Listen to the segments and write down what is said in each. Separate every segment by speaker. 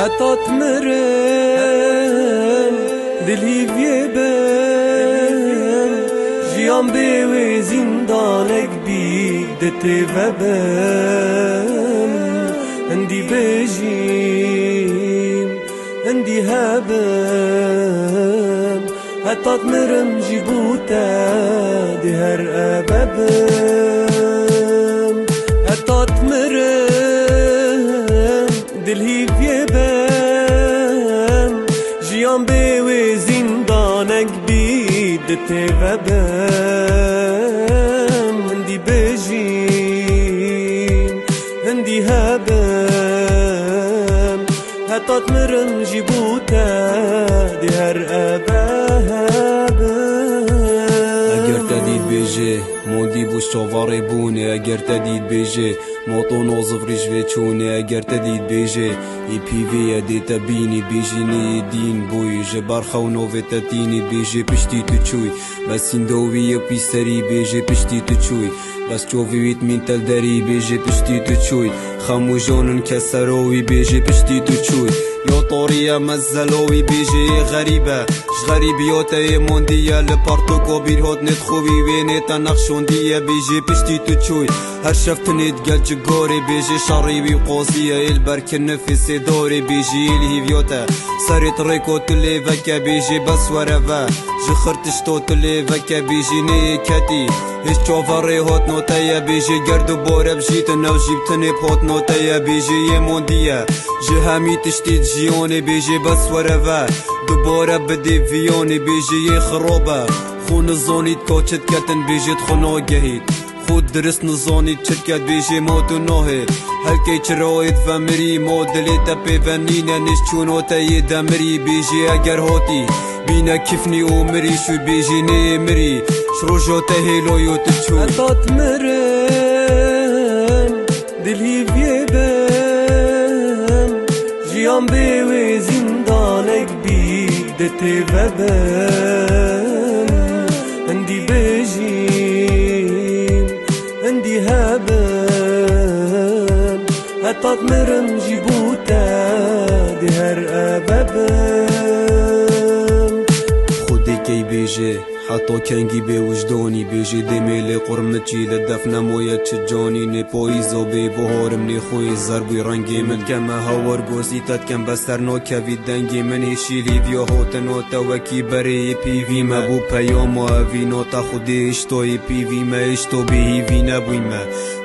Speaker 1: حتی تمرم دلی بیبم جیان بیوی زندانک بی دتی وبم هندی بجیم هندی هبم حتی تمرم جیبوتا دی هر اببم حتی تمرم دلی بیبم جیان بیوی زندانک بی دتی وبم هندی بجیم هندی هبم حتی تمرم جیبوتا دی هر اببم
Speaker 2: اگر تدید بیجه مودی بوش چواره بونه اگر تدید بیجه موتو نوزف رجوه چونه اگر تدید بیجه ای پیوی دیتا بینی بیجینی دین بوی جبار خونو تتینی بیجه پشتی تو چوی بس سندوی پیستری بیجه پشتی تو چوی بس چوویت من تل داری بیجه پشتی تو چوی خموجونن کسروی بیجه پشتی تو چوی یو طوریا مزلوی بیجه غریبه غریبیوتا موندیا لپارتوکو بیرهوت نت خوبی وینتا نقشوندیا بیجه پشتی تو چوی هر شفت نت گلج گوری بیجه شریبی قوزیا البرک نفس دوري بيجي الهيفيوتا صارت ريكو تلي فكا بيجي بس ورفا جخرتش تو تلي فكا بيجي نيكاتي هيش تشوفري هوت نوتايا بيجي قردو بورا بجيت نو جبتني بهوت نوتايا بيجي يمونديا جهامي تشتيت جيوني بيجي بس ورفا دبورا بدي فيوني بيجي خروبا خون الزوني تكوتشت كاتن بيجي تخونو جهيد خود درست نزانی چرکت بیجی موتو نوه هلکی چروید فمری مودلی تپی فنینه نشچونو تایی دمری بیجی اگر هوتی بینا کفنی اومری شو بیجی نیمری شروجو تهیلویو تچو
Speaker 1: حتی تمرم دلی بیبم جیان بیوی زندانک بی دتی وبم هندی بیجیم هندی هبم حتی تمرم جیبوتا دی هر اببم
Speaker 2: خودی کی بیجه حتی کنگی به وجدانی بیجه دمیل قرمتی لدفن مویا چجانی نپاییزو بی بهارم نخوی زربوی رنگی من کم هاور گوزی تد کم بستر نوکوی دنگی من هیشیلی ویا هوت نوتا وکی بری پیوی ما بو پیام و اوی نوتا خودی اشتوی پیوی ما اشتو بیهی نبوی ما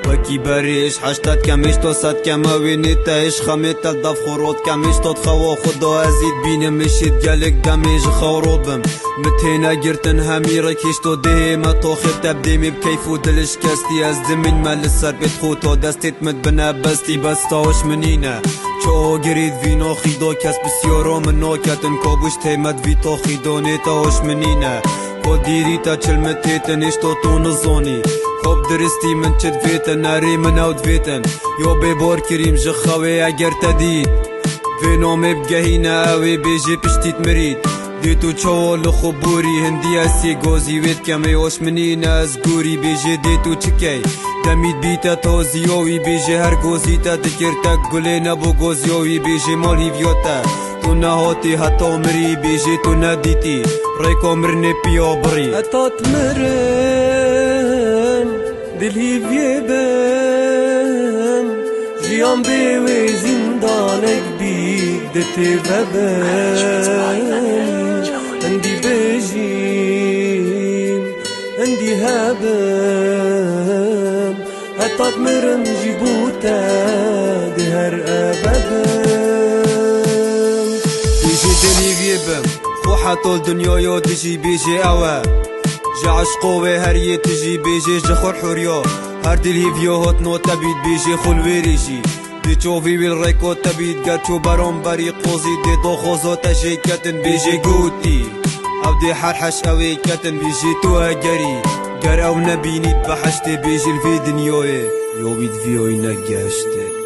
Speaker 2: وکی بریش حشتت کم اشتو ست کم اوی نیتا اش خمیت الدف خورود کم اشتو تخوا خدا ازید بینم اشید گلک دمیج خوروبم متینا گرتن همیره کشتو ده ما تو خیب تبدیمی بکیف و دلش کستی از دمین مال سر بیت خوتو دستیت مد بنا بستی بستاوش منینه چو گرید وینو خیدو کس بسیارو منو کتن کابوش تیمد وی تو خیدو نیتاوش منینه کو دیری تا چلمتیتن اشتو تو نزانی خوب درستی من چد ویتن ناری من اوت ویتن یو بی بور کریم جخوی اگر تدید وینو مبگهینه اوی بیجی پشتیت مرید دیتو چول خبوری هندی اسی گوزی وید کمی اوش منین از گوری بیجه دیتو چکی دمید بیتا توزیوی بیجه هر گوزی تا دکرتا گلی نبو گوزیوی بیجه مال هیویوتا تو نهاتی حتی مری بیجه تو ندیتی ریکو مرنی پیا بری
Speaker 1: حتی تمرم دلی بیبم جیان بیوی زندانک بی دتی وبم هندی بجیم هندی هبم حتی تمرم جیبوتا دی هر اببم
Speaker 2: بیجی دلی بیبم خو حتی الدنیا تجی بیجی اوه جا عشقوه هر یه تجی بیجی جخور حوریا هر دلی بیو هات نو تبید بیجی خلویریشی دی چوفی بیل ریکو تبید گر چو برام بری قوزی دی دو خوزو تشی کتن بیجی گوتی او دی حرحش اوی کتن بیجی تو اگری گر او نبینید بحشت بیجی الفی دنیوه یو بید ویوی نگشته